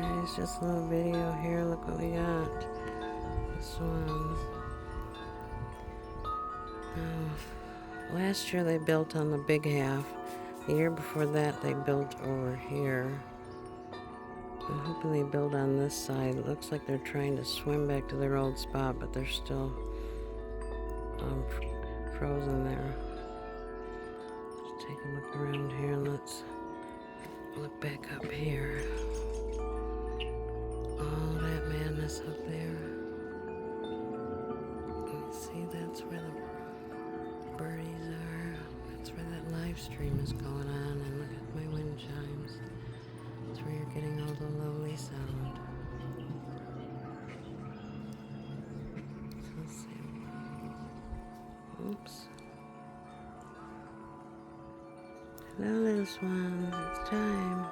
Guys, just a little video here. Look what we got. The swans. Last year they built on the big half. The year before that they built over here. I'm hoping they build on this side. It looks like they're trying to swim back to their old spot, but they're still frozen there. Let's take a look around here and let's look back up here. All that madness up there. You see, that's where the birdies are. That's where that live stream is going on. And look at my wind chimes. That's where you're getting all the lovely sound. So let's see. Oops. Hello, little swans. It's time.